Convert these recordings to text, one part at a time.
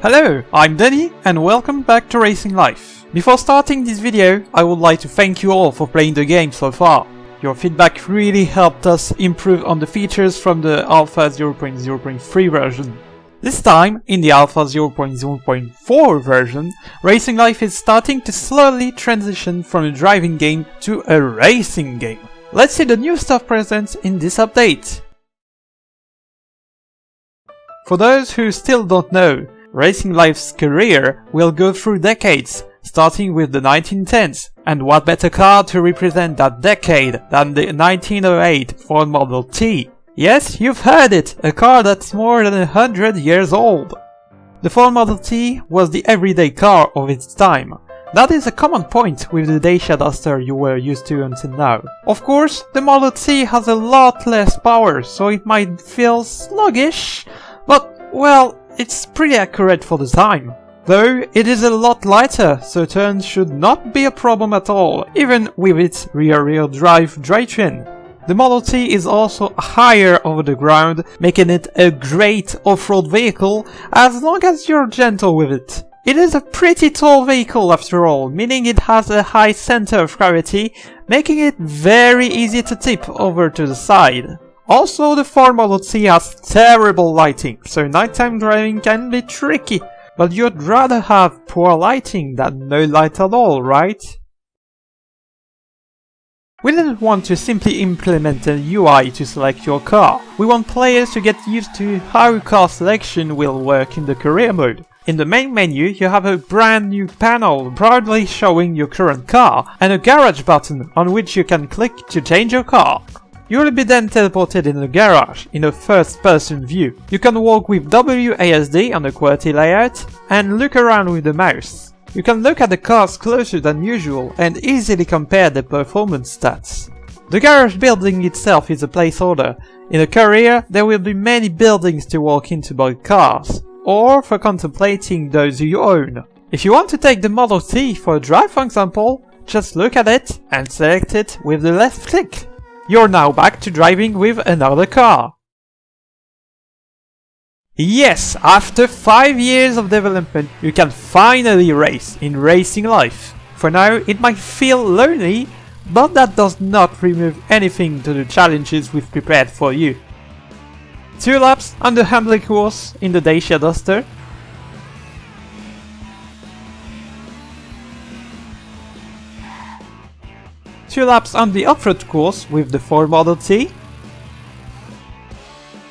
Hello, I'm Danny and welcome back to Racing Life. Before starting this video, I would like to thank you all for playing the game so far. Your feedback really helped us improve on the features from the Alpha 0.0.3 version. This time, in the Alpha 0.0.4 version, Racing Life is starting to slowly transition from a driving game to a racing game. Let's see the new stuff present in this update. For those who still don't know, Racing Life's career will go through decades, starting with the 1910s, and what better car to represent that decade than the 1908 Ford Model T? Yes, you've heard it, a car that's more than 100 years old. The Ford Model T was the everyday car of its time. That is a common point with the Dacia Duster you were used to until now. Of course, the Model T has a lot less power, so it might feel sluggish, but, well, it's pretty accurate for the time. Though it is a lot lighter, so turns should not be a problem at all, even with its rear-wheel drive drivetrain. The Model T is also higher over the ground, making it a great off-road vehicle as long as you're gentle with it. It is a pretty tall vehicle after all, meaning it has a high center of gravity, making it very easy to tip over to the side. Also, the Ford Model T has terrible lighting, so nighttime driving can be tricky, but you'd rather have poor lighting than no light at all, right? We didn't want to simply implement a UI to select your car. We want players to get used to how car selection will work in the career mode. In the main menu, you have a brand new panel proudly showing your current car, and a garage button on which you can click to change your car. You will be then teleported in the garage, in a first-person view. You can walk with WASD on the QWERTY layout, and look around with the mouse. You can look at the cars closer than usual, and easily compare their performance stats. The garage building itself is a placeholder. In a career, there will be many buildings to walk into by cars, or for contemplating those you own. If you want to take the Model T for a drive, for example, just look at it and select it with the left click. You're now back to driving with another car. Yes, after 5 years of development, you can finally race in Racing Life. For now, it might feel lonely, but that does not remove anything to the challenges we've prepared for you. 2 laps on the Handley course in the Dacia Duster. Two laps on the off-road course with the Ford Model T.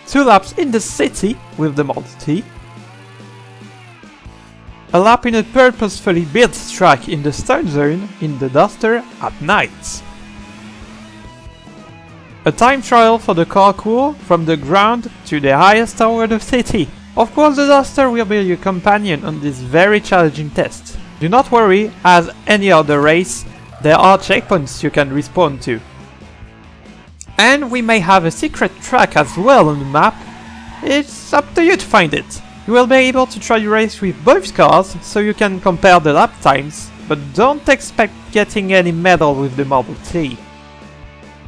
2 laps in the city with the Model T. A lap in a purposefully built track in the stone zone in the Duster at night. A time trial for the parkour from the ground to the highest tower of the city. Of course, the Duster will be your companion on this very challenging test. Do not worry, as any other race, there are checkpoints you can respawn to. And we may have a secret track as well on the map. It's up to you to find it. You will be able to try to race with both cars, so you can compare the lap times, but don't expect getting any medal with the Model T.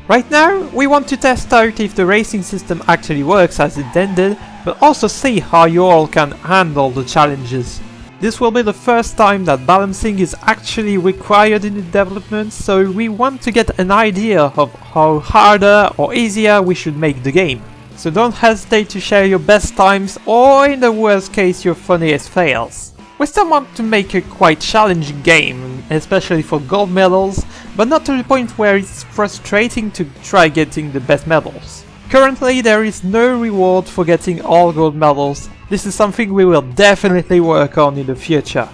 Right now, we want to test out if the racing system actually works as intended, but also see how you all can handle the challenges. This will be the first time that balancing is actually required in the development, so we want to get an idea of how harder or easier we should make the game. So don't hesitate to share your best times, or in the worst case your funniest fails. We still want to make a quite challenging game, especially for gold medals, but not to the point where it's frustrating to try getting the best medals. Currently there is no reward for getting all gold medals. This is something we will definitely work on in the future.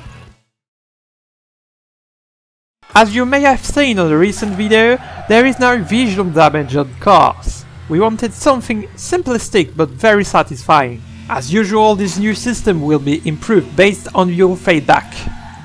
As you may have seen on the recent video, there is no visual damage on cars. We wanted something simplistic but very satisfying. As usual, this new system will be improved based on your feedback.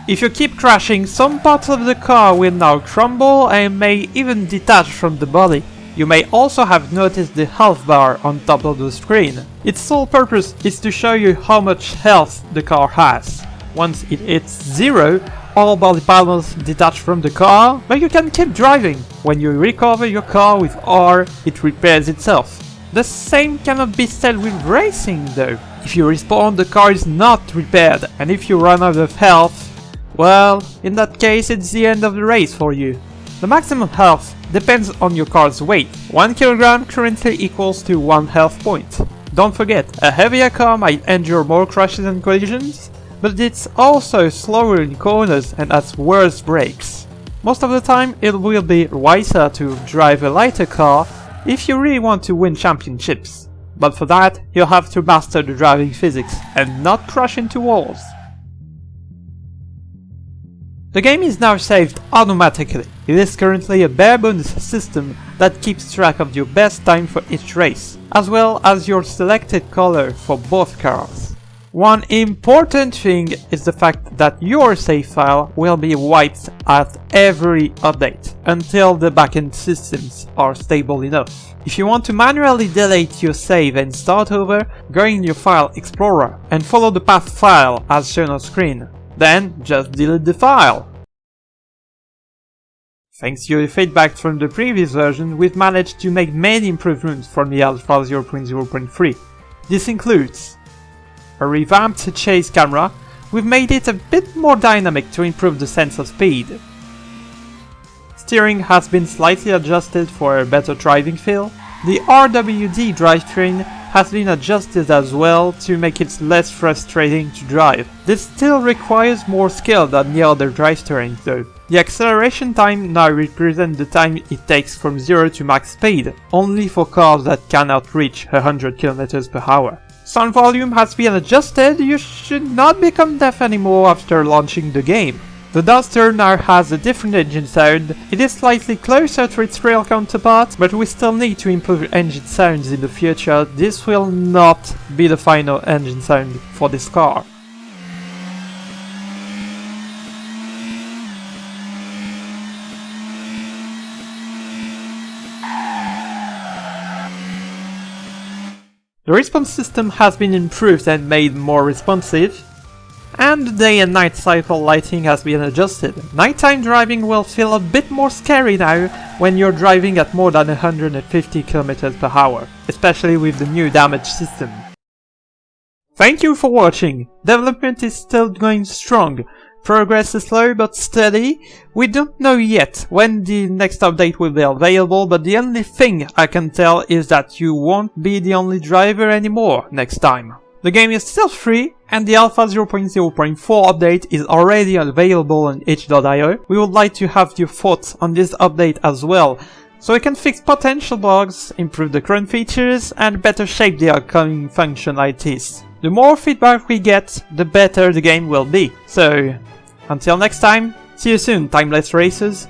If you keep crashing, some parts of the car will now crumble and may even detach from the body. You may also have noticed the health bar on top of the screen. Its sole purpose is to show you how much health the car has. Once it hits 0, all body panels detach from the car, but you can keep driving. When you recover your car with R, it repairs itself. The same cannot be said with racing though. If you respawn, the car is not repaired, and if you run out of health, well, in that case it's the end of the race for you. The maximum health depends on your car's weight. 1 kg currently equals to 1 health point. Don't forget, a heavier car might endure more crashes and collisions, but it's also slower in corners and has worse brakes. Most of the time it will be wiser to drive a lighter car if you really want to win championships. But for that, you'll have to master the driving physics and not crash into walls. The game is now saved automatically. It is currently a bare bones system that keeps track of your best time for each race, as well as your selected color for both cars. One important thing is the fact that your save file will be wiped at every update, until the backend systems are stable enough. If you want to manually delete your save and start over, go in your file explorer and follow the path file as shown on screen. Then just delete the file. Thanks to your feedback from the previous version, we've managed to make many improvements from the Alpha 0.0.3. This includes a revamped chase camera. We've made it a bit more dynamic to improve the sense of speed. Steering has been slightly adjusted for a better driving feel. The RWD drivetrain has been adjusted as well to make it less frustrating to drive. This still requires more skill than the other drivetrains though. The acceleration time now represents the time it takes from 0 to max speed, only for cars that cannot reach 100 km per hour. Sound volume has been adjusted. You should not become deaf anymore after launching the game. The Duster now has a different engine sound. It is slightly closer to its real counterpart, but we still need to improve engine sounds in the future. This will not be the final engine sound for this car. The response system has been improved and made more responsive, and the day and night cycle lighting has been adjusted. Nighttime driving will feel a bit more scary now when you're driving at more than 150 km per hour, especially with the new damage system. Thank you for watching. Development is still going strong. Progress is slow but steady. We don't know yet when the next update will be available, but the only thing I can tell is that you won't be the only driver anymore next time. The game is still free, and the Alpha 0.0.4 update is already available on itch.io. We would like to have your thoughts on this update as well, so we can fix potential bugs, improve the current features, and better shape the upcoming functionalities. The more feedback we get, the better the game will be. So, until next time, see you soon, Timeless Racers!